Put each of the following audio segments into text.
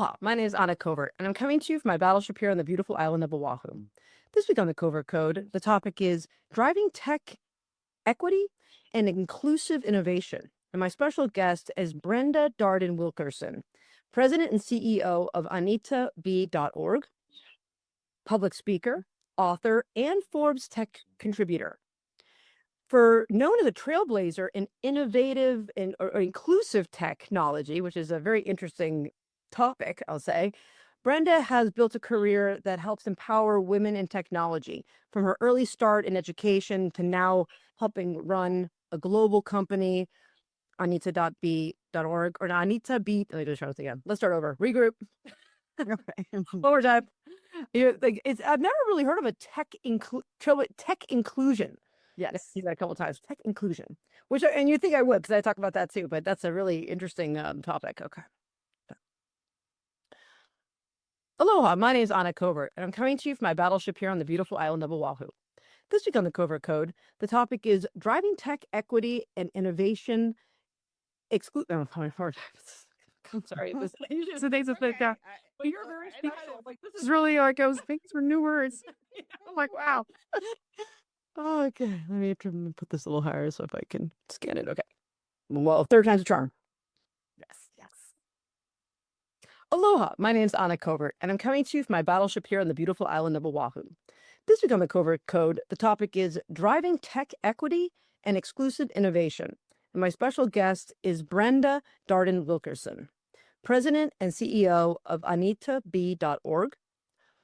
Aloha, my name is Anna Covert, and I'm coming to you from my battleship here on the beautiful island of Oahu. This week on the Covert Code, the topic is driving tech equity and inclusive innovation. And my special guest is Brenda Darden Wilkerson, President and CEO of AnitaB.org, public speaker, author, and Forbes tech contributor. Known as a trailblazer in innovative or inclusive technology, which is a very interesting topic, I'll say, Brenda has built a career that helps empower women in technology, from her early start in education to now helping run a global company, Anita.B.org, or Anita B. Let me just try this again. Let's start over. Regroup. Okay. One more time. I've never really heard of a tech inclusion. Yes. See that a couple of times. Tech inclusion, and you think I would, because I talk about that too, but that's a really interesting topic. Okay. Aloha, my name is Anna Covert, and I'm coming to you from my battleship here on the beautiful island of Oahu. This week on the Covert Code, the topic is driving tech equity and innovation. I'm sorry. So they just think, well, you're very special. Like, this is really like I was thinking for new words. I'm like, wow. Okay, let me put this a little higher so if I can scan it. Okay. Well, third time's a charm. Yes. Aloha, my name is Anna Covert, and I'm coming to you from my battleship here on the beautiful island of Oahu. This week on the Covert Code, the topic is driving tech equity and exclusive innovation. And my special guest is Brenda Darden Wilkerson, President and CEO of AnitaB.org,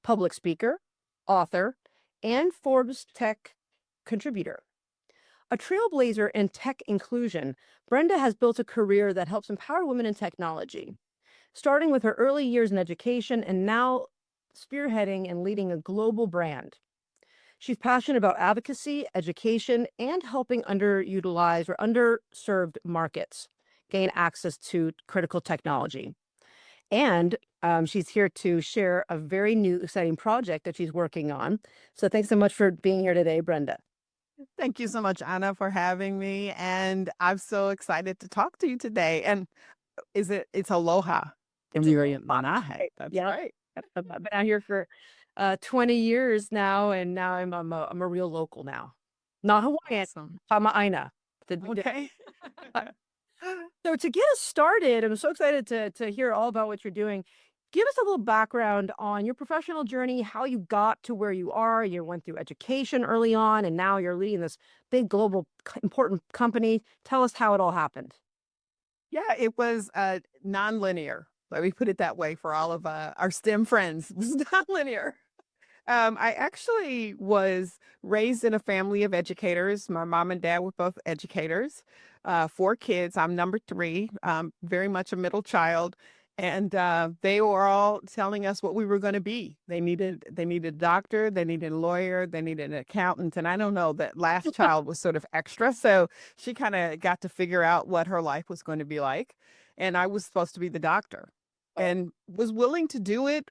public speaker, author, and Forbes tech contributor. A trailblazer in tech inclusion, Brenda has built a career that helps empower women in technology, starting with her early years in education and now spearheading and leading a global brand. She's passionate about advocacy, education, and helping underutilized or underserved markets gain access to critical technology. And she's here to share a very new, exciting project that she's working on. So thanks so much for being here today, Brenda. Thank you so much, Anna, for having me. And I'm so excited to talk to you today. And it's aloha. That's That's right. I've been out here for 20 years now, and now I'm a real local now. Not Hawaiian, Awesome. Pama'aina. Okay. So to get us started, I'm so excited to hear all about what you're doing. Give us a little background on your professional journey, how you got to where you are. You went through education early on, and now you're leading this big global important company. Tell us how it all happened. Yeah, it was nonlinear. Let me put it that way for all of our STEM friends. It was nonlinear. I actually was raised in a family of educators. My mom and dad were both educators, 4 kids. I'm number 3, very much a middle child. And they were all telling us what we were going to be. They needed a doctor, they needed a lawyer, they needed an accountant. And I don't know, that last child was sort of extra. So she kind of got to figure out what her life was going to be like. And I was supposed to be the doctor and was willing to do it.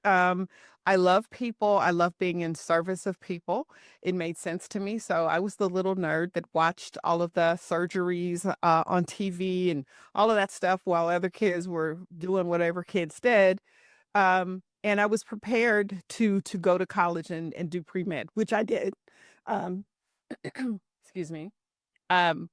I love people. I love being in service of people. It made sense to me. So I was the little nerd that watched all of the surgeries on TV and all of that stuff while other kids were doing whatever kids did. And I was prepared to go to college and do pre-med, which I did. Um, excuse me. And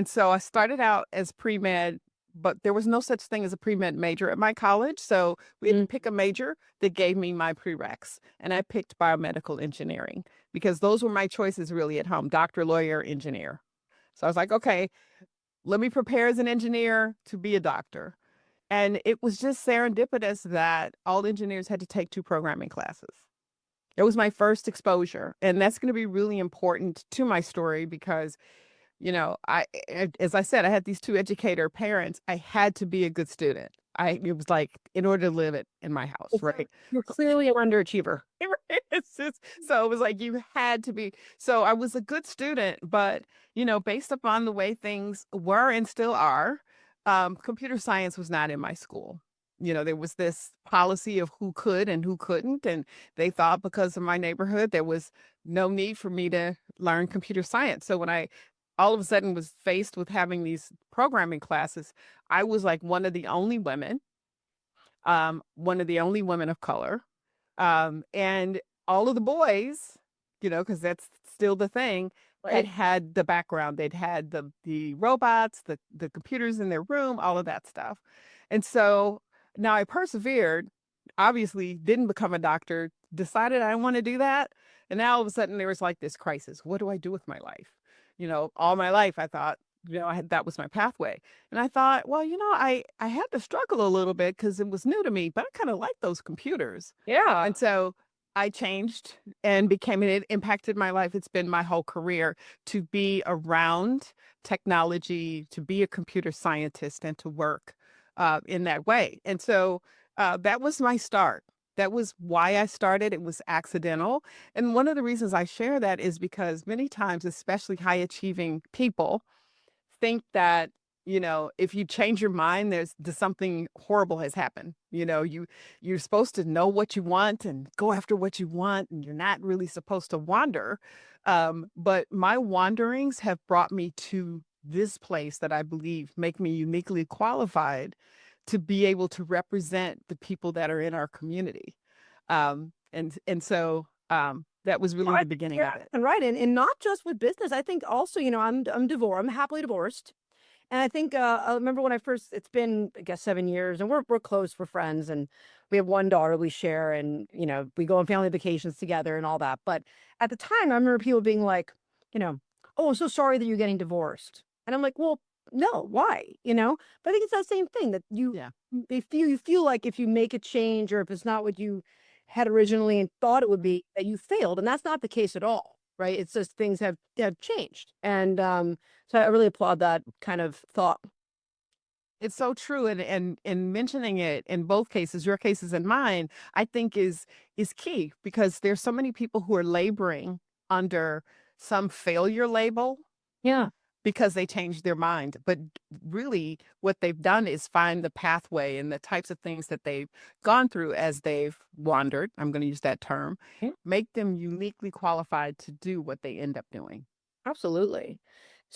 so I started out as pre-med, but there was no such thing as a pre-med major at my college. So we had to pick a major that gave me my prereqs. And I picked biomedical engineering because those were my choices really at home: doctor, lawyer, engineer. So I was like, okay, let me prepare as an engineer to be a doctor. And it was just serendipitous that all engineers had to take 2 programming classes. It was my first exposure. And that's going to be really important to my story because as I said, I had these 2 educator parents. I had to be a good student. It was like, in order to live it in my house, right? You're clearly an underachiever. So it was like, you had to be. So I was a good student, but, based upon the way things were and still are, computer science was not in my school. There was this policy of who could and who couldn't. And they thought because of my neighborhood, there was no need for me to learn computer science. So when I all of a sudden was faced with having these programming classes, I was like one of the only women one of the only women of color. And all of the boys, because that's still the thing, had Right. had the background. They'd had the robots, the computers in their room, all of that stuff. And so now I persevered, obviously didn't become a doctor, decided I want to do that. And now all of a sudden there was like this crisis. What do I do with my life? All my life I thought, that was my pathway. And I thought, well, I had to struggle a little bit because it was new to me, but I kind of like those computers. Yeah. And so I changed and it impacted my life. It's been my whole career to be around technology, to be a computer scientist, and to work in that way. And so that was my start. That was why I started. It was accidental. And one of the reasons I share that is because many times, especially high achieving people, think that if you change your mind, there's something horrible has happened. You're supposed to know what you want and go after what you want, and you're not really supposed to wander. But my wanderings have brought me to this place that I believe make me uniquely qualified to be able to represent the people that are in our community. And so that was really Right. the beginning Yeah. of it. And right. And not just with business. I think also, I'm divorced. I'm happily divorced. And I think I remember when I first, it's been, I guess, 7 years, and we're close, we're friends, and we have one daughter we share, and we go on family vacations together and all that. But at the time, I remember people being like, you know, oh, I'm so sorry that you're getting divorced. And I'm like, well, no, why? But I think it's that same thing that Yeah. you feel like if you make a change, or if it's not what you had originally and thought it would be, that you failed. And that's not the case at all. Right. It's just things have changed. And so I really applaud that kind of thought. It's so true, and mentioning it in both cases, your cases and mine, I think is key because there's so many people who are laboring under some failure label Yeah. because they changed their mind. But really, what they've done is find the pathway and the types of things that they've gone through as they've wandered. I'm going to use that term, Yeah. make them uniquely qualified to do what they end up doing. Absolutely.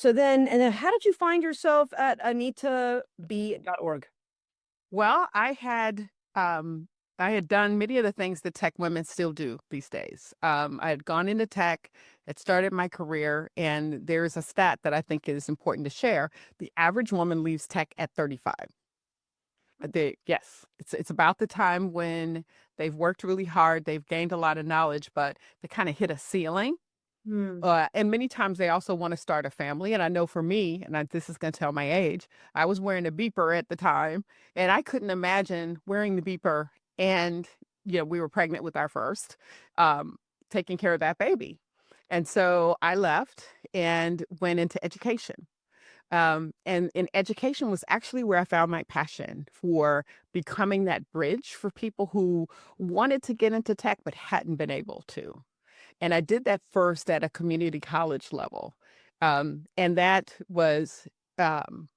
And then how did you find yourself at anitaB.org? Well, I had done many of the things that tech women still do these days. I had gone into tech, had started my career, and there's a stat that I think is important to share. The average woman leaves tech at 35. Yes, it's about the time when they've worked really hard, they've gained a lot of knowledge, but they kind of hit a ceiling. Hmm. And many times they also want to start a family. And I know for me, and this is going to tell my age, I was wearing a beeper at the time, and I couldn't imagine wearing the beeper. And, we were pregnant with our first, um, taking care of that baby. And so I left and went into education. And in education was actually where I found my passion for becoming that bridge for people who wanted to get into tech but hadn't been able to. And I did that first at a community college level. And that was um,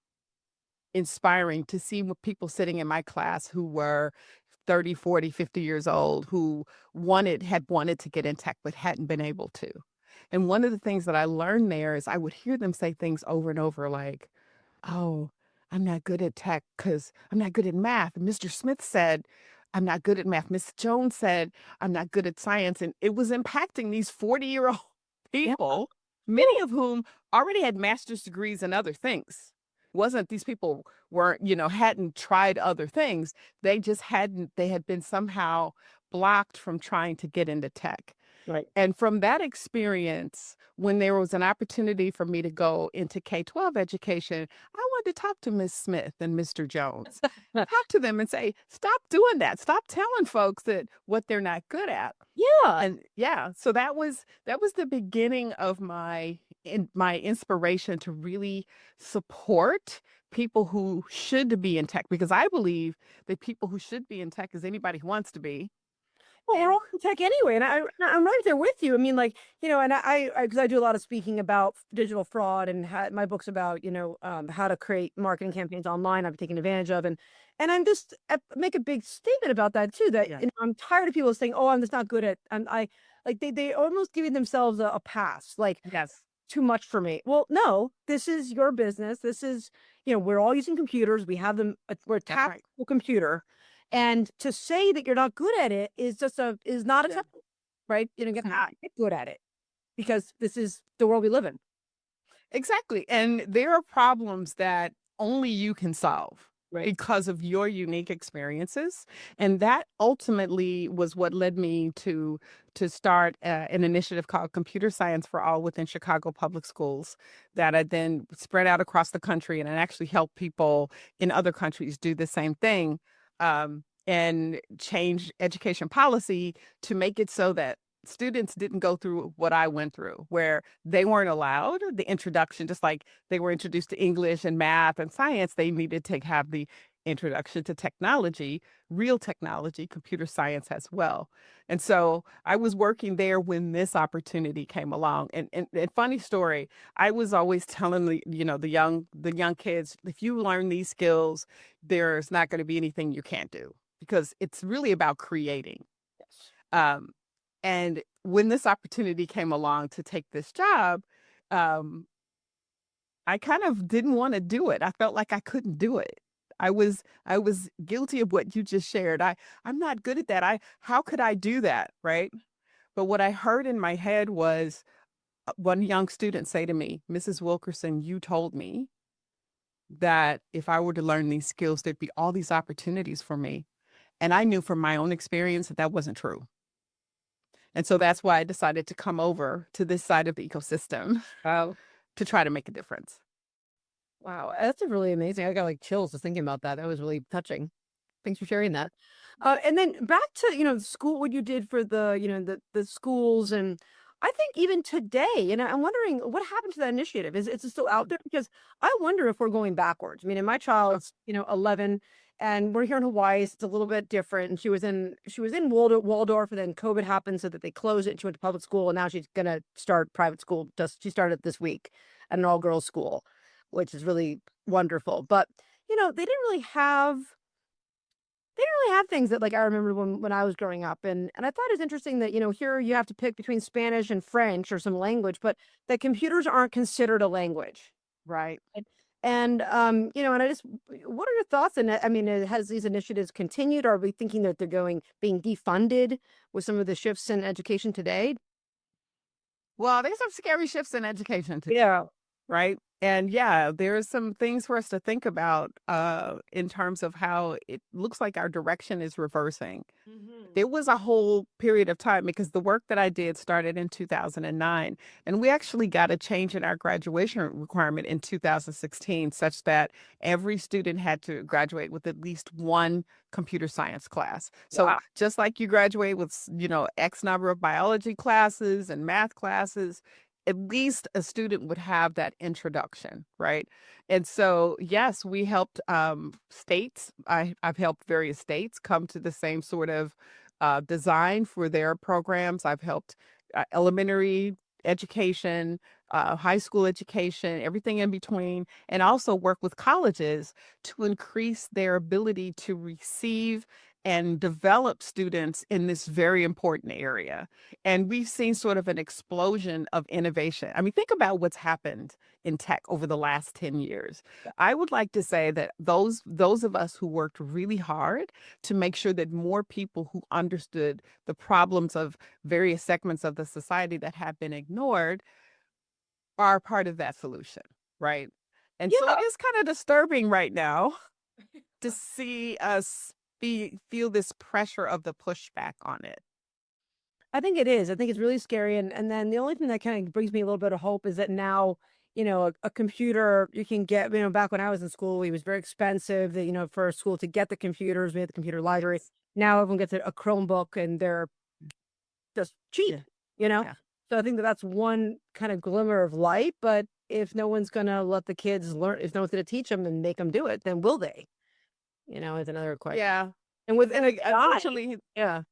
inspiring to see people sitting in my class who were 30, 40, 50 years old, who had wanted to get in tech but hadn't been able to. And one of the things that I learned there is I would hear them say things over and over like, oh, I'm not good at tech because I'm not good at math. Mr. Smith said, I'm not good at math. Miss Jones said, I'm not good at science. And it was impacting these 40-year-old Yeah. people, many of whom already had master's degrees in other things. Wasn't these people weren't, hadn't tried other things. They had been somehow blocked from trying to get into tech. Right. And from that experience, when there was an opportunity for me to go into K-12 education, I wanted to talk to Miss Smith and Mr. Jones, talk to them and say, stop doing that. Stop telling folks that what they're not good at. Yeah. And yeah, so that was the beginning of my inspiration to really support people who should be in tech, because I believe that people who should be in tech is anybody who wants to be. Well, we're And all in tech anyway, and I'm right there with you. I mean, like, and because I do a lot of speaking about digital fraud, and my book's about how to create marketing campaigns online. I've taken advantage of, and I'm just make a big statement about that too. That yeah, I'm tired of people saying, "Oh, I'm just not good at," and I like they almost giving themselves a pass, like yes, too much for me. Well, no, this is your business. This is we're all using computers. We have them. We're that's attached right. to a computer. And to say that you're not good at it is is not acceptable, right? Get get good at it because this is the world we live in. Exactly. And there are problems that only you can solve Right. because of your unique experiences. And that ultimately was what led me to start an initiative called Computer Science for All within Chicago Public Schools that I then spread out across the country and I actually help people in other countries do the same thing. And change education policy to make it so that students didn't go through what I went through, where they weren't allowed the introduction, just like they were introduced to English and math and science, they needed to have the introduction to technology, real technology, computer science as well. And so I was working there when this opportunity came along. And funny story, I was always telling the young kids, if you learn these skills, there's not going to be anything you can't do because it's really about creating. Yes. Um, and when this opportunity came along to take this job, um, I kind of didn't want to do it. I felt like I couldn't do it. I was guilty of what you just shared. I'm not good at that. How could I do that, right? But what I heard in my head was one young student say to me, "Mrs. Wilkerson, you told me that if I were to learn these skills, there'd be all these opportunities for me." And I knew from my own experience that that wasn't true. And so that's why I decided to come over to this side of the ecosystem Wow. to try to make a difference. Wow. That's really amazing. I got like chills just thinking about that. That was really touching. Thanks for sharing that. And then back to, school, what you did for the schools. And I think even today, I'm wondering what happened to that initiative. Is it still out there? Because I wonder if we're going backwards. I mean, and my child's, 11 and we're here in Hawaii. So it's a little bit different. And she was in Waldorf and then COVID happened so that they closed it and she went to public school and now she's going to start private school. She started this week at an all girls school, which is really wonderful. But, they didn't really have things that like I remember when I was growing up. And I thought it was interesting that, here you have to pick between Spanish and French or some language, but that computers aren't considered a language. Right. And I just what are your thoughts on it? I mean, has these initiatives continued? Are we thinking that they're being defunded with some of the shifts in education today? Well, there's some scary shifts in education too, Yeah. right? And yeah, there's some things for us to think about in terms of how it looks like our direction is reversing. Hmm. There was a whole period of time because the work that I did started in 2009, and we actually got a change in our graduation requirement in 2016, such that every student had to graduate with at least one computer science class. So Wow. just like you graduate with, X number of biology classes and math classes, at least a student would have that introduction, right? And so, yes, we helped states. I've helped various states come to the same sort of design for their programs. I've helped elementary education, high school education, everything in between, and also work with colleges to increase their ability to receive and develop students in this very important area. And we've seen sort of an explosion of innovation. I mean, think about what's happened in tech over the last 10 years. I would like to say that those of us who worked really hard to make sure that more people who understood the problems of various segments of the society that have been ignored are part of that solution, right? And so it Yeah. is kind of disturbing right now to see us feel this pressure of the pushback on it. I think it is. I think it's really scary. And then the only thing that kind of brings me a little bit of hope is that now, a computer you can get, back when I was in school, it was very expensive that, for a school to get the computers, we had the computer library. Now everyone gets a Chromebook and they're just cheap, Yeah. you know? Yeah. So I think that that's one kind of glimmer of light. But if no one's going to let the kids learn, if no one's going to teach them and make them do it, then will they? Is another question. Yeah. And with And AI, unfortunately, yeah.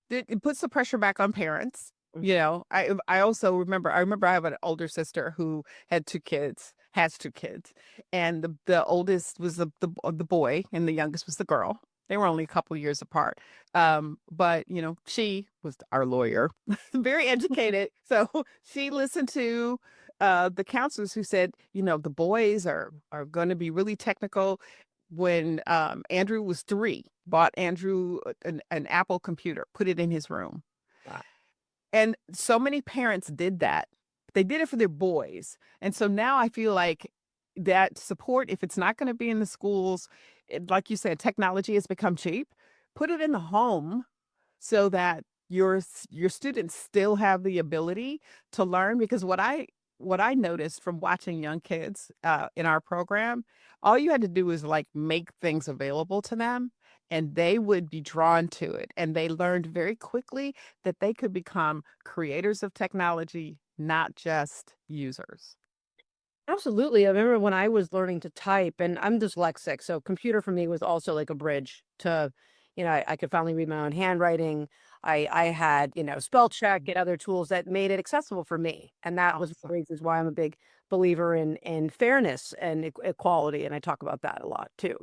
it puts the pressure back on parents. I also remember I have an older sister who had two kids, has two kids, and the oldest was the boy, and the youngest was the girl. They were only a couple years apart. But she was our lawyer, very educated, so she listened to the counselors who said, the boys are going to be really technical. when Andrew was 3, bought Andrew an Apple computer, put it in his room. Wow. And so many parents did that. They did it for their boys. And so now I feel like that support, if it's not going to be in the schools, like you said, technology has become cheap. Put it in the home so that your students still have the ability to learn. Because what I noticed from watching young kids in our program, all you had to do was like make things available to them, and they would be drawn to it. And they learned very quickly that they could become creators of technology, not just users. Absolutely. I remember when I was learning to type, and I'm dyslexic, so computer for me was also like a bridge to, I could finally read my own handwriting. I had, spell check and other tools that made it accessible for me. And that was one of the reasons why I'm a big believer in fairness and equality. And I talk about that a lot too,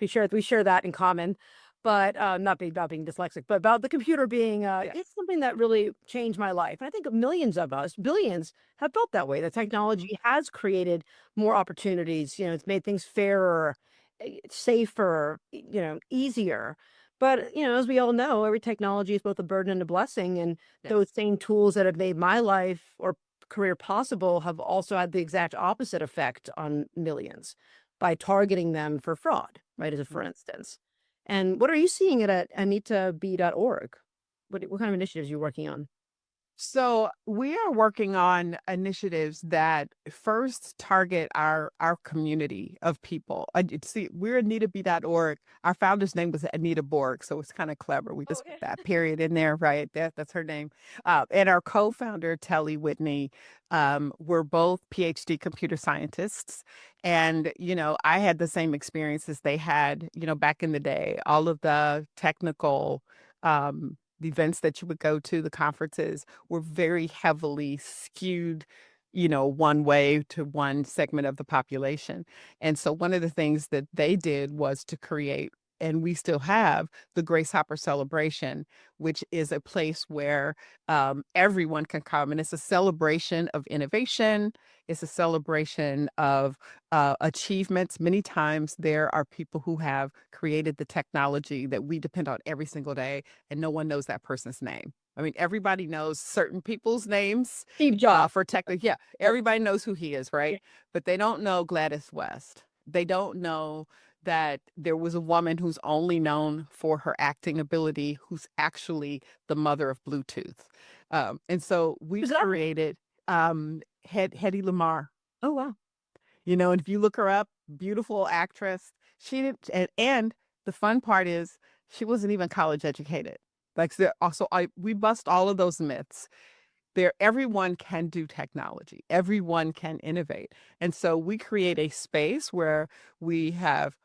We share that in common. But not being about being dyslexic, but about the computer being Yes. it's something that really changed my life. And I think millions of us, billions, have felt that way. The Mhm. technology has created more opportunities. It's made things fairer, safer, easier. But as we all know, every technology is both a burden and a blessing. And those Yes. same tools that have made my life or career possible have also had the exact opposite effect on millions by targeting them for fraud, right? As a for instance. And what are you seeing at anitaB.org? What kind of initiatives are you working on? So we are working on initiatives that first target our community of people. See, we're AnitaB.org. Our founder's name was Anita Borg, so it's kind of clever. We Oh, just put okay. that period in there, right? That's her name. And our co-founder, Telly Whitney, we're both PhD computer scientists. And, I had the same experiences they had, back in the day. All of the technical the events that you would go to, the conferences were very heavily skewed, one way to one segment of the population. And so one of the things that they did was to create, and we still have, the Grace Hopper Celebration, which is a place where everyone can come. And it's a celebration of innovation. It's a celebration of achievements. Many times there are people who have created the technology that we depend on every single day, and no one knows that person's name. I mean, everybody knows certain people's names Steve Jobs. for tech. Yeah, Yep. everybody knows who he is, Yeah. right? But they don't know Gladys West. They don't know that there was a woman who's only known for her acting ability, who's actually the mother of Bluetooth. And so we Who's that? created Hedy Lamarr. Oh, wow. And if you look her up, beautiful actress. She didn't, and the fun part is she wasn't even college educated. Like, so also, we bust all of those myths. Everyone can do technology. Everyone can innovate. And so we create a space where we have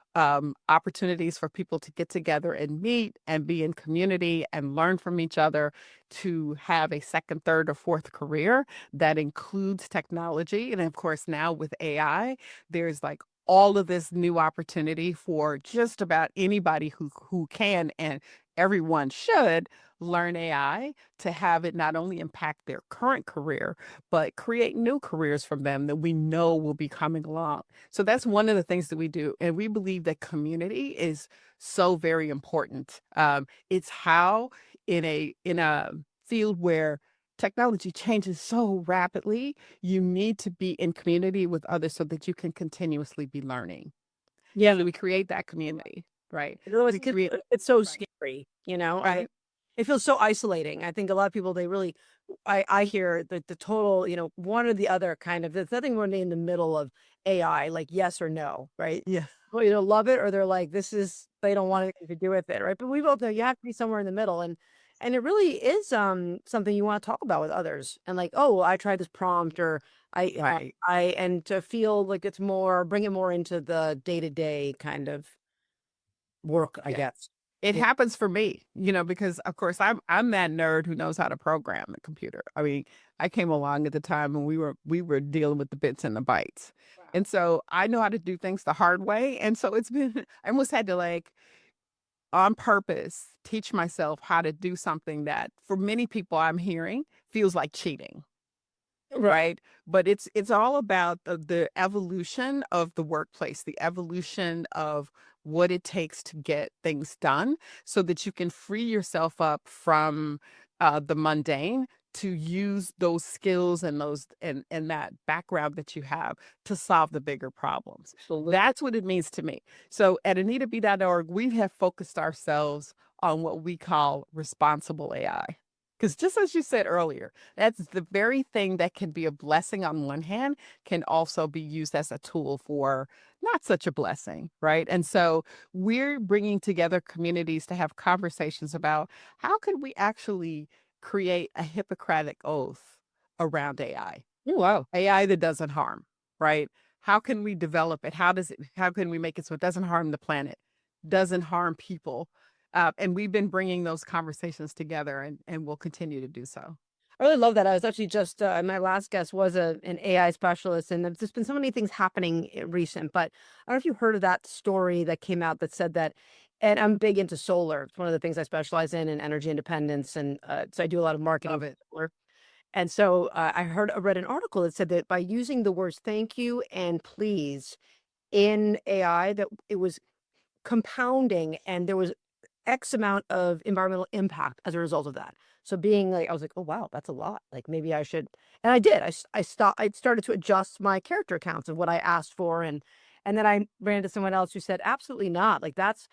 opportunities for people to get together and meet and be in community and learn from each other, to have a second, third, or fourth career that includes technology. And of course, now with AI, there's like all of this new opportunity for just about anybody who can, and everyone should learn AI, to have it not only impact their current career, but create new careers from them that we know will be coming along. So that's one of the things that we do. And we believe that community is so very important. It's how, in a field where technology changes so rapidly, you need to be in community with others so that you can continuously be learning. Yeah. So we create that community, right? Otherwise, We create, it's so right, scary, right. it feels so isolating. I think a lot of people, I hear the total, one or the other kind of, there's nothing really in the middle of AI, like yes or no, right? Yeah. Well, love it, or they're like, they don't want anything to do with it, right? But we both know you have to be somewhere in the middle. And it really is something you want to talk about with others. And like, oh, well, I tried this prompt, or Right. and to feel like it's more, bring it more into the day-to-day kind of work, I Yeah. guess. It Yeah. happens for me, because of course I'm that nerd who knows how to program the computer. I mean, I came along at the time when we were dealing with the bits and the bytes. Wow. And so I know how to do things the hard way. And so it's been I almost had to, like, on purpose, teach myself how to do something that for many people I'm hearing feels like cheating. right? But it's all about the evolution of the workplace, the evolution of what it takes to get things done so that you can free yourself up from the mundane to use those skills and those and that background that you have to solve the bigger problems. Absolutely. That's what it means to me. So at AnitaB.org, we have focused ourselves on what we call responsible AI. Because just as you said earlier, that's the very thing that can be a blessing on one hand, can also be used as a tool for not such a blessing, right? And so we're bringing together communities to have conversations about how can we actually create a Hippocratic oath around AI, Oh, wow. AI that doesn't harm, right? How can we develop it? How can we make it so it doesn't harm the planet, doesn't harm people? And we've been bringing those conversations together and we'll continue to do so. I really love that. I was actually just my last guest was an AI specialist, and there's just been so many things happening recent. But I don't know if you heard of that story that came out that said that, and I'm big into solar. It's one of the things I specialize in energy independence, and so I do a lot of marketing Love for it. solar. And so I read an article that said that by using the words "thank you" and "please" in AI, that it was compounding, and there was X amount of environmental impact as a result of that. So being like, I was like, oh wow, that's a lot. Like maybe I should, and I did. I started to adjust my character counts of what I asked for, and then I ran into someone else who said, absolutely not. Like that's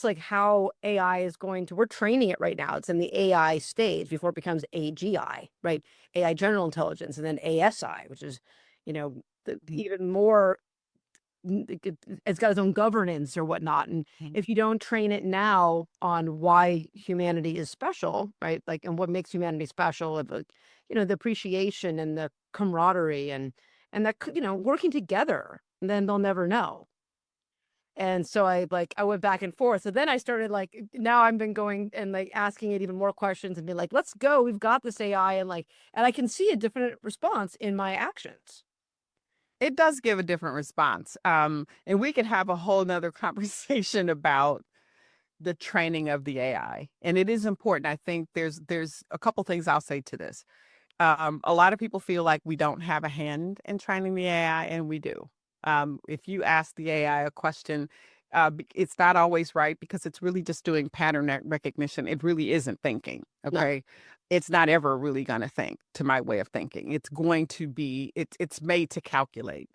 like how AI is going to. We're training it right now. It's in the AI stage before it becomes AGI, right? AI general intelligence, and then ASI, which is, even more it's got its own governance or whatnot. And Mhm. if you don't train it now on why humanity is special, right? Like, and what makes humanity special, of the appreciation and the camaraderie and that working together, then they'll never know. And so I went back and forth. So then I started now I've been going and like asking it even more questions and be like, let's go, we've got this AI, and I can see a different response in my actions. It does give a different response. And we could have a whole nother conversation about the training of the AI. And it is important. I think there's a couple things I'll say to this. A lot of people feel like we don't have a hand in training the AI, and we do. If you ask the AI a question, it's not always right because it's really just doing pattern recognition. It really isn't thinking. No. Okay. It's not ever really going to think, to my way of thinking. It's going to be, it's made to calculate.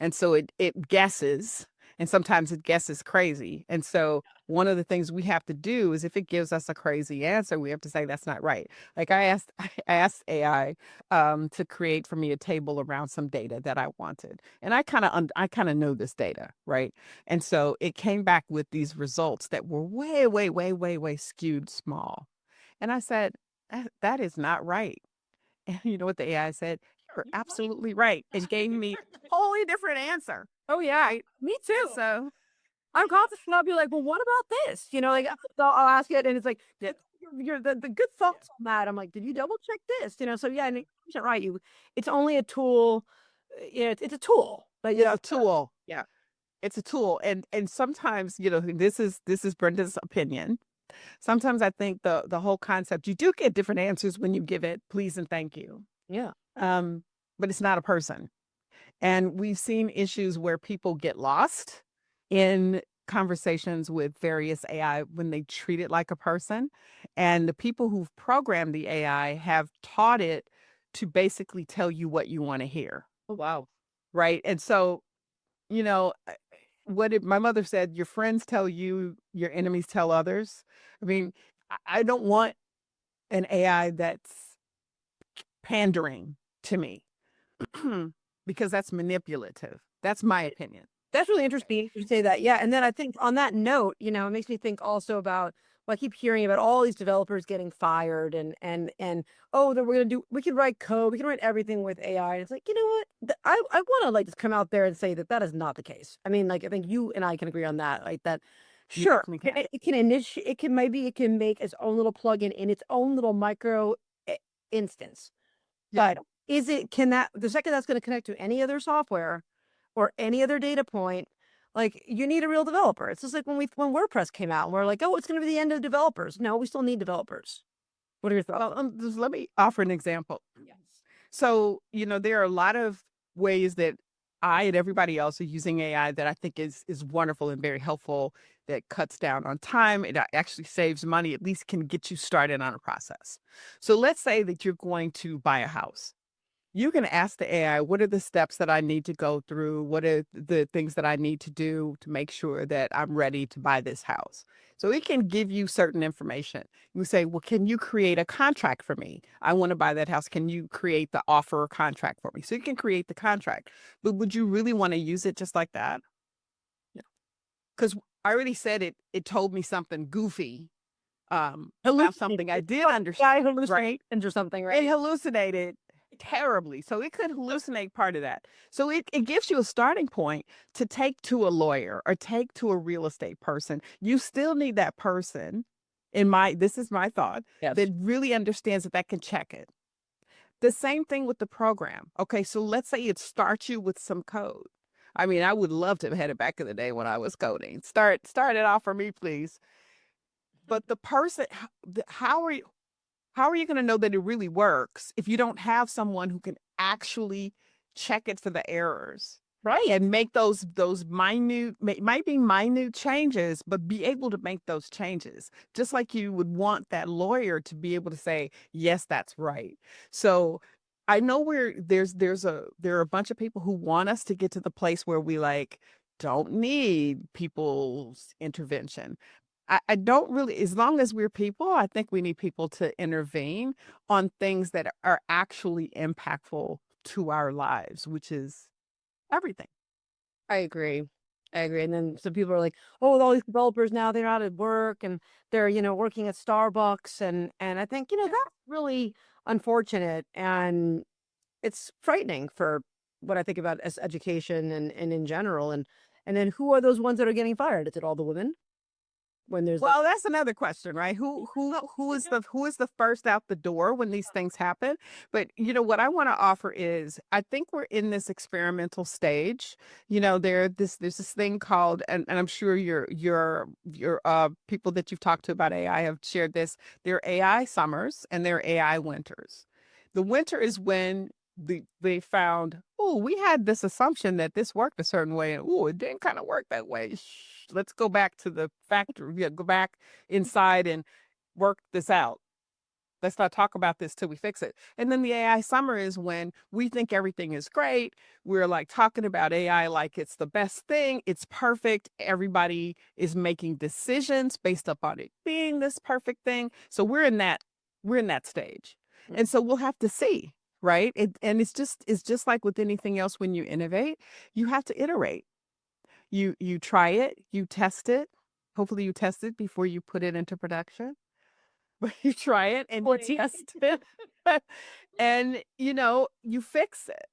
And so it guesses, and sometimes it guesses crazy. And so one of the things we have to do is if it gives us a crazy answer, we have to say that's not right. Like I asked AI to create for me a table around some data that I wanted, and I kind of know this data, right? And so it came back with these results that were way, way, way, way, way skewed small, and I said that is not right. And you know what the AI said? You're You're right. absolutely right. It gave me a wholly different answer, Oh yeah, right? me too. So I'm confident I'll be like, "Well, what about this?" Like, I'll ask it, and it's like, yeah, You're the good thoughts on that." I'm like, "Did you double check this?" So yeah, and you're right, it's only a tool, it's a tool, but, it's a tool. Yeah. It's a tool, and sometimes, this is Brenda's opinion. Sometimes I think the whole concept, you do get different answers when you give it please and thank you. yeah. Um, but it's not a person. And we've seen issues where people get lost in conversations with various AI when they treat it like a person. And the people who've programmed the AI have taught it to basically tell you what you want to hear. Oh, wow. Right. And so, you know, what did my mother said, your friends tell you, your enemies tell others. I mean, I don't want an AI that's pandering to me because that's manipulative. That's my opinion. That's really interesting you say that. Yeah, and then I think on that note, it makes me think also about I keep hearing about all these developers getting fired, and oh, that we can write code, we can write everything with AI. And it's like, you know what? I want to just come out there and say that that is not the case. I mean, like I think you and I can agree on that, like that. You Sure, definitely can. it can initiate, it can make its own little plugin in its own little micro i- instance. Yeah. But can that the second that's going to connect to any other software or any other data point, like you need a real developer. It's just like when WordPress came out, and we're like, oh, it's going to be the end of developers. No, we still need developers. What are your thoughts? Well, just let me offer an example. Yes. So, there are a lot of ways that I and everybody else are using AI that I think is wonderful and very helpful, that cuts down on time. It actually saves money, at least can get you started on a process. So let's say that you're going to buy a house. You can ask the AI, what are the steps that I need to go through? What are the things that I need to do to make sure that I'm ready to buy this house? So it can give you certain information. You say, well, can you create a contract for me? I want to buy that house. Can you create the offer or contract for me? So you can create the contract. But would you really want to use it just like that? Because I already said it told me something goofy about Hallucinate. something I It's did not understand. guy Right. hallucinations or something, It right? hallucinated terribly, so it could hallucinate part of that. So it gives you a starting point to take to a lawyer or take to a real estate person. You still need that person, this is my thought, Yes. that really understands that can check it. The same thing with the program. Okay, so let's say it starts you with some code. I mean, I would love to have had it back in the day when I was coding. Start it off for me, please. But the person, how are you gonna know that it really works if you don't have someone who can actually check it for the errors Right. and make those minute might be minute changes, but be able to make those changes, just like you would want that lawyer to be able to say, "Yes, that's right." So, I know where there are a bunch of people who want us to get to the place where we, like, don't need people's intervention. I don't really, as long as we're people, I think we need people to intervene on things that are actually impactful to our lives, which is everything. I agree. I agree. And then some people are like, "Oh, all these developers now they're out at work and they're, working at Starbucks." And I think, that's really unfortunate and it's frightening for what I think about as education and in general. And then who are those ones that are getting fired? Is it all the women when there's like Well, that's another question, right? Who is the first out the door when these things happen? But what I want to offer is, I think we're in this experimental stage. There's this thing called, and I'm sure your people that you've talked to about AI have shared this. There are AI summers and there are AI winters. The winter is when they found, oh, we had this assumption that this worked a certain way, and oh, it didn't kind of work that way. Let's go back to the factory. Yeah, go back inside and work this out. Let's not talk about this till we fix it. And then the AI summer is when we think everything is great. We're like talking about AI like it's the best thing. It's perfect. Everybody is making decisions based upon it being this perfect thing. So we're in that stage. And so we'll have to see, right? And it's just like with anything else when you innovate, you have to iterate. You try it, you test it. Hopefully you test it before you put it into production. But you try it and or you test it. And you fix it.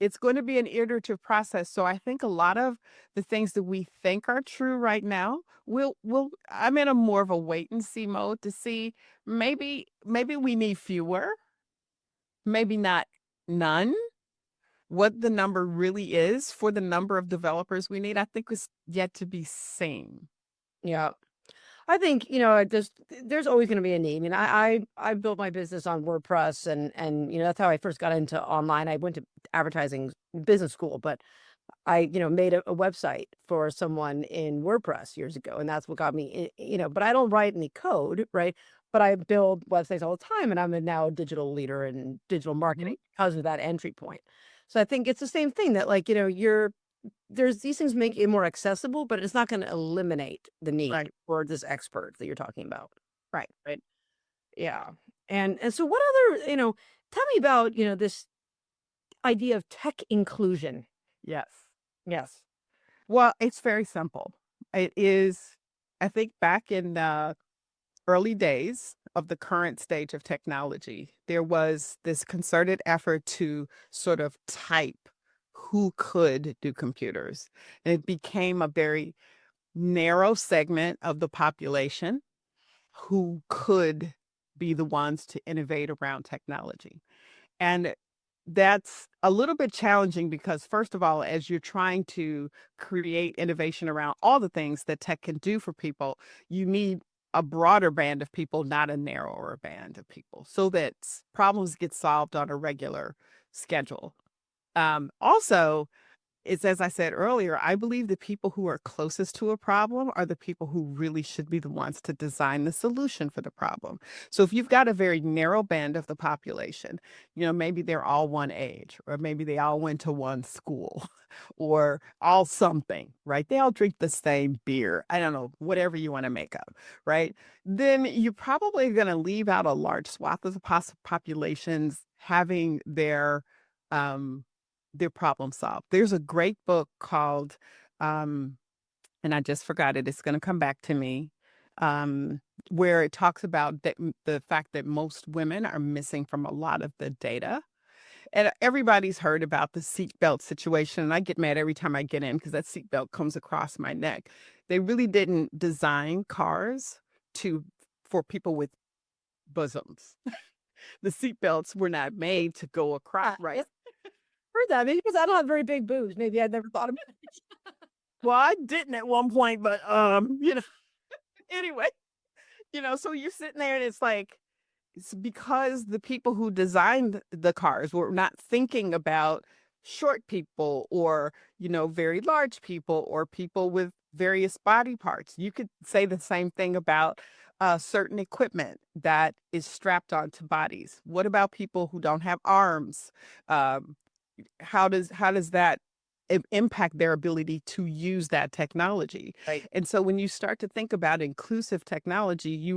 It's going to be an iterative process. So I think a lot of the things that we think are true right now, I'm in a more of a wait and see mode to see, maybe we need fewer, maybe not none. What the number really is for the number of developers we need, I think is yet to be seen. yeah. I think, there's always going to be a need. I mean, I built my business on WordPress and that's how I first got into online. I went to advertising business school, but I, made a website for someone in WordPress years ago, and that's what got me, but I don't write any code, right? But I build websites all the time, and I'm now a digital leader in digital Mhm. marketing because of that entry point. So I think it's the same thing that like, there's these things make it more accessible, but it's not going to eliminate the need Right, for this expert that you're talking about. right. Right. Yeah. And so what other, tell me about, this idea of tech inclusion. Yes. Yes. Well, it's very simple. It is, I think back in the early days of the current stage of technology, there was this concerted effort to sort of type who could do computers. And it became a very narrow segment of the population who could be the ones to innovate around technology. And that's a little bit challenging because, first of all, as you're trying to create innovation around all the things that tech can do for people, you need a broader band of people, not a narrower band of people, so that problems get solved on a regular schedule. Also, it's as I said earlier, I believe the people who are closest to a problem are the people who really should be the ones to design the solution for the problem. So if you've got a very narrow band of the population, maybe they're all one age, or maybe they all went to one school, or all something, right? They all drink the same beer. I don't know, whatever you want to make up, right? Then you're probably going to leave out a large swath of the populations having um, their problem solved. There's a great book called, and I just forgot it. It's going to come back to me, um, where it talks about the fact that most women are missing from a lot of the data. And everybody's heard about the seatbelt situation. And I get mad every time I get in because that seatbelt comes across my neck. They really didn't design cars for people with bosoms. The seatbelts were not made to go across, right? Yep. Heard that. Maybe because I don't have very big boobs. Maybe I'd never thought about it. Well, I didn't at one point, but anyway, so you're sitting there and it's because the people who designed the cars were not thinking about short people or, very large people or people with various body parts. You could say the same thing about certain equipment that is strapped onto bodies. What about people who don't have arms? Um, how does that impact their ability to use that technology? Right. And so when you start to think about inclusive technology,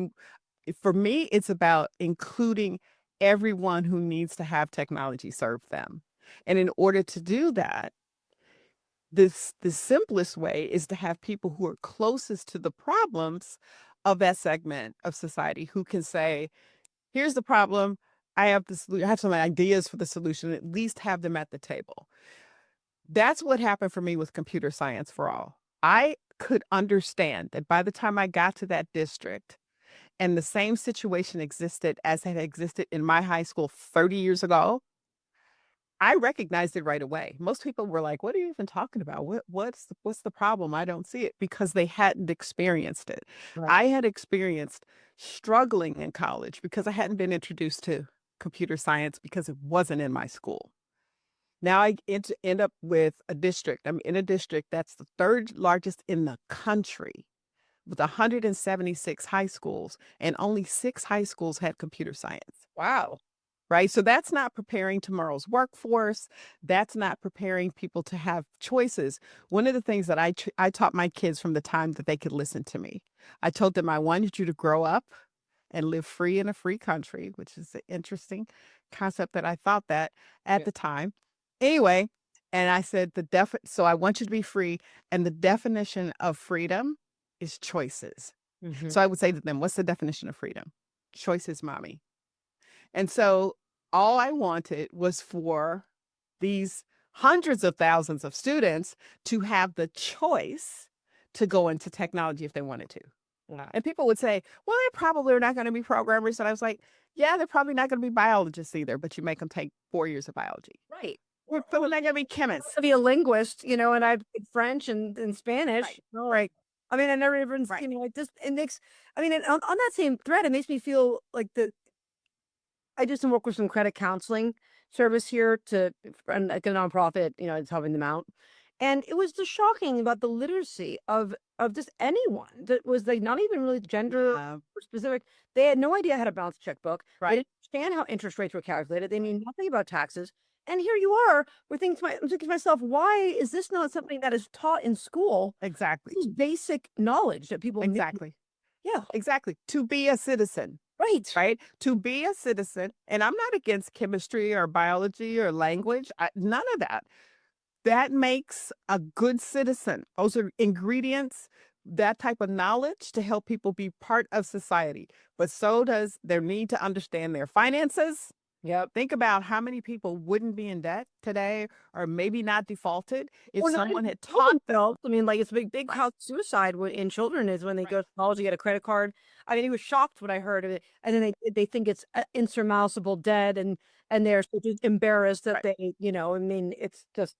for me, it's about including everyone who needs to have technology serve them. And in order to do that, the simplest way is to have people who are closest to the problems of that segment of society who can say, here's the problem. I have some ideas for the solution, at least have them at the table. That's what happened for me with computer science for all. I could understand that by the time I got to that district and the same situation existed as had existed in my high school 30 years ago, I recognized it right away. Most people were like, "What are you even talking about? What's the problem? I don't see it," because they hadn't experienced it. Right. I had experienced struggling in college because I hadn't been introduced to computer science because it wasn't in my school. Now I end up with a district. I'm in a district that's the third largest in the country with 176 high schools, and only 6 high schools had computer science. Wow. Right? So that's not preparing tomorrow's workforce. That's not preparing people to have choices. One of the things that I taught my kids from the time that they could listen to me, I told them I wanted you to grow up and live free in a free country, which is an interesting concept that I thought that at Yeah. the time. Anyway, and I said so I want you to be free, and the definition of freedom is choices. Mhm. So I would say to them, what's the definition of freedom? Choices, mommy. And so all I wanted was for these hundreds of thousands of students to have the choice to go into technology if they wanted to. Wow. And people would say, well, they probably are not going to be programmers. And I was like, yeah, they're probably not going to be biologists either, but you make them take 4 years of biology. Right. We're probably not going to be chemists. To be a linguist, and I speak French and Spanish. Right. Right. I mean, I never even, Right. it just, it makes, I mean, and on that same thread, it makes me feel like I do some work with some credit counseling service here to run like a nonprofit, it's helping them out. And it was just shocking about the literacy of just anyone that was like not even really gender Uh, specific. They had no idea how to balance a checkbook. They right. didn't understand how interest rates were calculated. They knew nothing about taxes. And here you are, I'm thinking to myself, why is this not something that is taught in school? Exactly. This is basic knowledge that people need. Exactly. Yeah, Exactly. To be a citizen. right. Right? To be a citizen, and I'm not against chemistry or biology or language, none of that. That makes a good citizen. Those are ingredients, that type of knowledge to help people be part of society. But so does their need to understand their finances. Yep. Think about how many people wouldn't be in debt today or maybe not defaulted if Well, not someone even had children, taught them. though. I mean, like, it's a big Right. house suicide in children is when they Right. go to college to get a credit card. I mean, he was shocked when I heard of it, and then they think it's insurmountable debt, and they're so just embarrassed that Right. I mean, it's just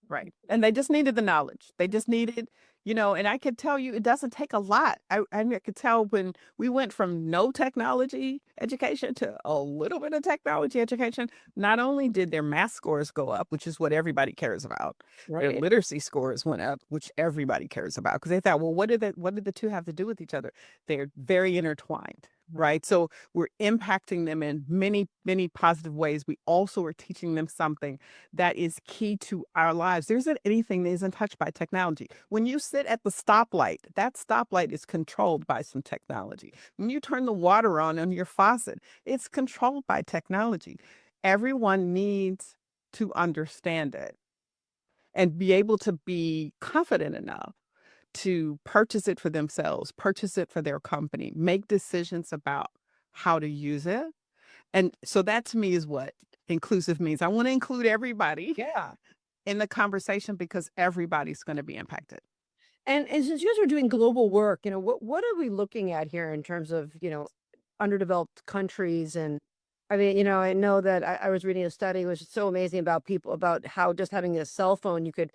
Right. And they just needed the knowledge. They just needed And I could tell you it doesn't take a lot. I could tell when we went from no technology education to a little bit of technology education, not only did their math scores go up, which is what everybody cares about, their Right. literacy scores went up, which everybody cares about. Because they thought, well, what did the two have to do with each other? They're very intertwined. Right. So we're impacting them in many, many positive ways. We also are teaching them something that is key to our lives. There isn't anything that isn't touched by technology. When you sit at the stoplight, that stoplight is controlled by some technology. When you turn the water on your faucet, it's controlled by technology. Everyone needs to understand it and be able to be confident enough to purchase it for themselves, purchase it for their company, make decisions about how to use it. And so that to me is what inclusive means. I want to include everybody Yeah. in the conversation because everybody's going to be impacted. And since you guys are doing global work, what are we looking at here in terms of, underdeveloped countries? And I mean, I know that I was reading a study which is so amazing about people about how just having a cell phone you could,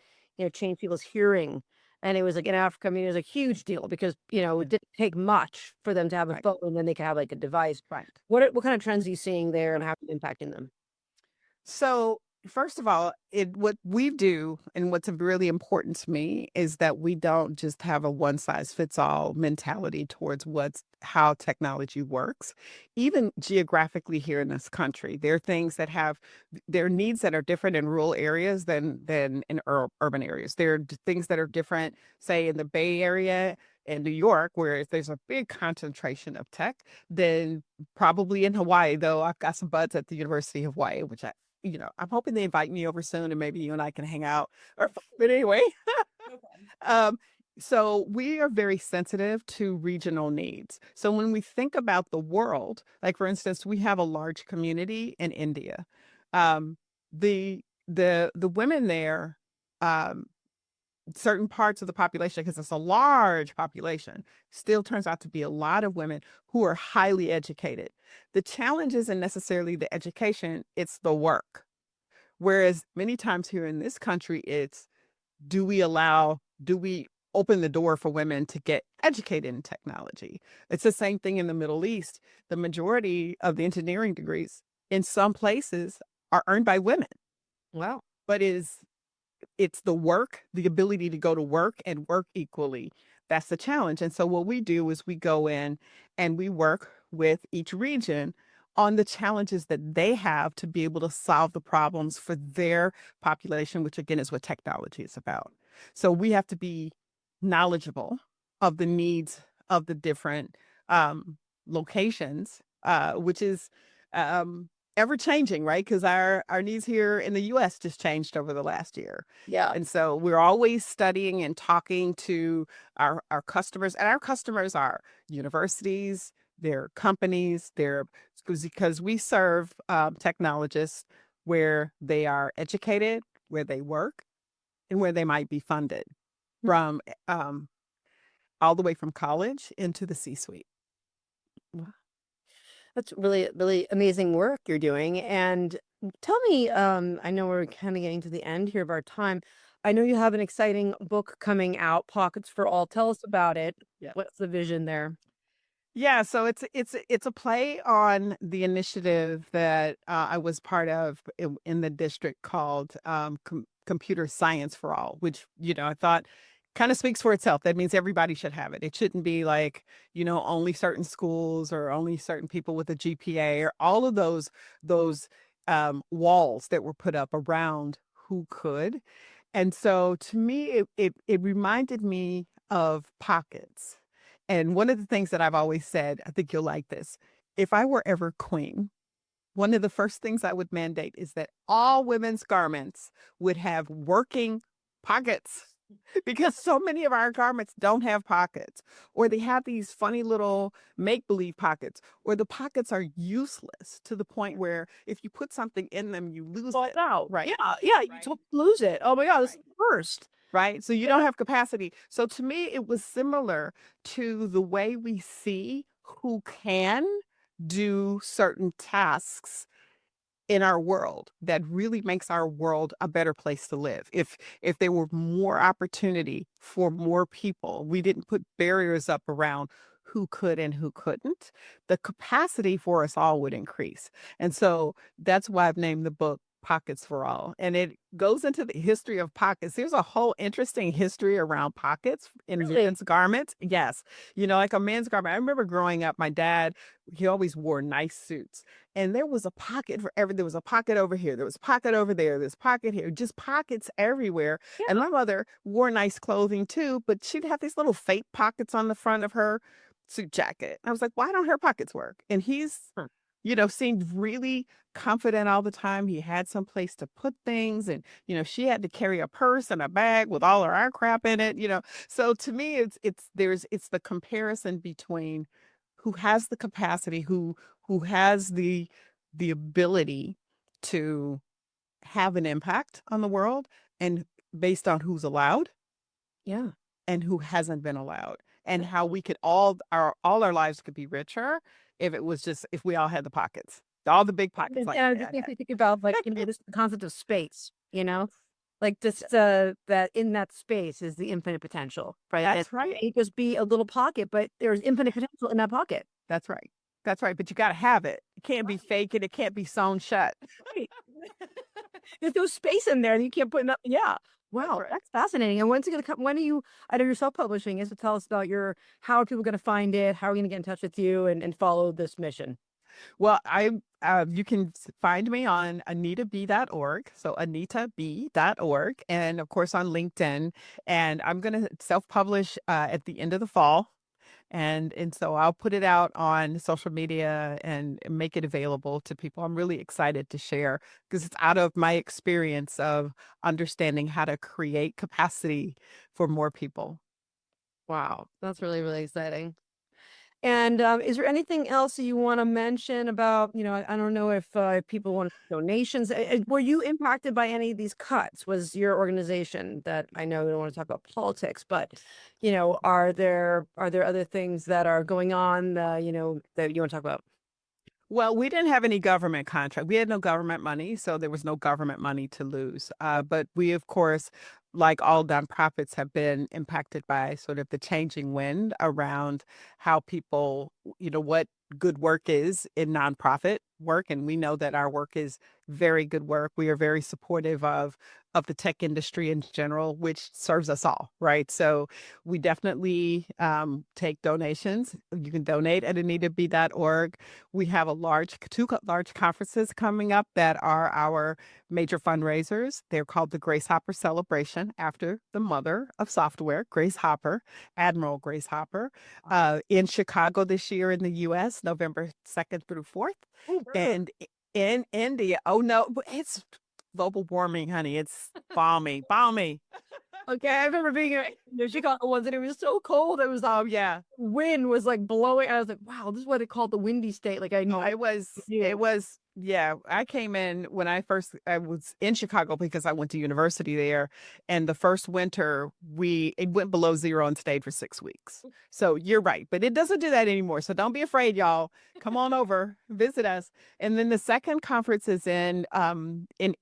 change people's hearing. And it was like in Africa, I mean, it was a huge deal because, Yeah. it didn't take much for them to have a Right. phone and then they could have like a device. Right. What kind of trends are you seeing there and how are you impacting them? So, first of all, what we do and what's really important to me is that we don't just have a one size fits all mentality towards what's how technology works. Even geographically here in this country, there are things that have their needs that are different in rural areas than in urban areas. There are things that are different, say in the Bay Area in New York, where there's a big concentration of tech, than probably in Hawaii, though I've got some buds at the University of Hawaii, which I'm hoping they invite me over soon and maybe you and I can hang out. But anyway, um, so we are very sensitive to regional needs. So when we think about the world, like for instance, we have a large community in India. Um, the women there, um, certain parts of the population, because it's a large population, still turns out to be a lot of women who are highly educated. The challenge isn't necessarily the education, it's the work. Whereas many times here in this country, it's do we open the door for women to get educated in technology? It's the same thing in the Middle East. The majority of the engineering degrees in some places are earned by women, Wow. but it's the work, the ability to go to work and work equally. That's the challenge. And so what we do is we go in and we work with each region on the challenges that they have to be able to solve the problems for their population, which again is what technology is about. So we have to be knowledgeable of the needs of the different locations, which is um, ever changing, right? Because our needs here in the US just changed over the last year. Yeah. And so we're always studying and talking to our customers, and our customers are universities, their companies, their because we serve technologists where they are educated, where they work, and where they might be funded from all the way from college into the C-suite. That's really, really amazing work you're doing. And tell me, I know we're kind of getting to the end here of our time. I know you have an exciting book coming out, Pockets for All. Tell us about it. Yeah. What's the vision there? Yeah, so it's a play on the initiative that I was part of in the district called Computer Science for All, which I thought kind of speaks for itself. That means everybody should have it. It shouldn't be like only certain schools or only certain people with a GPA or all of those walls that were put up around who could. And so to me, it reminded me of pockets. And one of the things that I've always said, I think you'll like this. If I were ever queen, one of the first things I would mandate is that all women's garments would have working pockets because so many of our garments don't have pockets, or they have these funny little make believe pockets, or the pockets are useless to the point where if you put something in them, you lose Well, it. no. Right. Yeah, yeah, you Right. lose it. Oh my God, this is Right. the worst. Right. So you Yeah. don't have capacity. So to me, it was similar to the way we see who can do certain tasks in our world that really makes our world a better place to live. If there were more opportunity for more people, we didn't put barriers up around who could and who couldn't, the capacity for us all would increase. And so that's why I've named the book Pockets for All. And it goes into the history of pockets. There's a whole interesting history around pockets in Really? men's garments. Yes. Like a men's garment. I remember growing up, my dad, he always wore nice suits. And there was a pocket for there was a pocket over here. There was a pocket over there. There's a pocket here, just pockets everywhere. And Yeah. my mother wore nice clothing too, but she'd have these little fake pockets on the front of her suit jacket. I was like, why don't her pockets work? And he's, Huh. seemed really confident all the time. He had some place to put things. And, she had to carry a purse and a bag with all of our crap in it. So to me, it's the comparison between who has the capacity, who has the ability to have an impact on the world, and based on who's allowed Yeah. and who hasn't been allowed, and how we could all our lives could be richer if we all had the pockets, all the big pockets like And my it just dad makes had. me think about like, this concept of space, like this, that in that space is the infinite potential, right? And That's right. it just be a little pocket, but there's infinite potential in that pocket. That's right. That's right. But you got to have it. It can't be Right. fake and it can't be sewn shut. Right. There's no space in there and you can't put enough. Yeah. That's Wow. right. That's fascinating. And when's it going to come? When are you, I know you're self-publishing is to tell us about how are people going to find it? How are we going to get in touch with you and follow this mission? Well, you can find me on AnitaB.org. So AnitaB.org. And of course on LinkedIn. And I'm going to self-publish at the end of the fall. And so I'll put it out on social media and make it available to people. I'm really excited to share because it's out of my experience of understanding how to create capacity for more people. Wow. That's really, really exciting. And is there anything else that you want to mention about, I don't know if people want donations. Were you impacted by any of these cuts? Was your organization that I know you don't want to talk about politics, but, are there other things that are going on, that you want to talk about? Well, we didn't have any government contract. We had no government money, so there was no government money to lose. But we, of course, like all nonprofits, have been impacted by sort of the changing wind around how people, what good work is in nonprofit work. And we know that our work is very good work. We are very supportive of the tech industry in general, which serves us all, right? So we definitely take donations. You can donate at AnitaB.org. We have two large conferences coming up that are our major fundraisers. They're called the Grace Hopper Celebration, after the mother of software, Grace Hopper, Admiral Grace Hopper, in Chicago this year in the U.S., November 2nd through 4th. Oh, perfect. And in India, oh no, but it's global warming, honey. It's balmy. Okay, I remember being in the Chicago ones, and it was so cold. It was Oh yeah. wind was like blowing. I was like, wow, this is what they call the windy state. Like I Oh, know. it was, yeah. I came in when I was in Chicago because I went to university there. And the first winter, it went below zero and stayed for 6 weeks. So you're right, but it doesn't do that anymore. So don't be afraid, y'all. Come on over, visit us. And then the second conference is in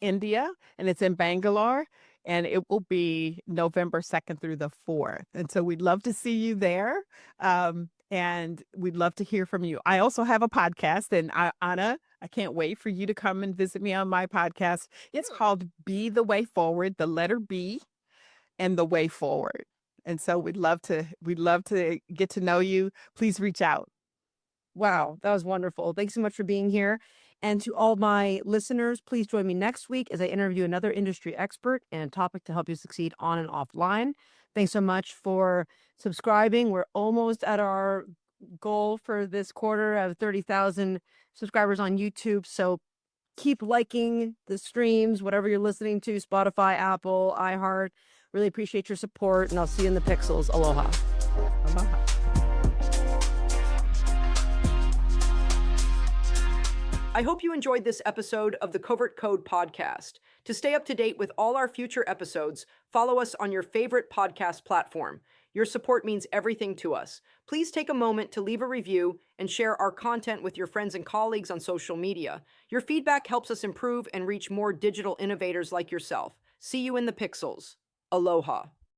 India, and it's in Bangalore. And it will be November 2nd through the 4th. And so we'd love to see you there. And we'd love to hear from you. I also have a podcast, and Anna, I can't wait for you to come and visit me on my podcast. It's called Be the Way Forward, the letter B and the way forward. And so we'd love to get to know you. Please reach out. Wow, that was wonderful. Thanks so much for being here. And to all my listeners, please join me next week as I interview another industry expert and a topic to help you succeed on and offline. Thanks so much for subscribing. We're almost at our goal for this quarter of 30,000 subscribers on YouTube. So keep liking the streams, whatever you're listening to, Spotify, Apple, iHeart. Really appreciate your support, and I'll see you in the pixels. Aloha. Aloha. I hope you enjoyed this episode of the Covert Code podcast. To stay up to date with all our future episodes, follow us on your favorite podcast platform. Your support means everything to us. Please take a moment to leave a review and share our content with your friends and colleagues on social media. Your feedback helps us improve and reach more digital innovators like yourself. See you in the pixels. Aloha.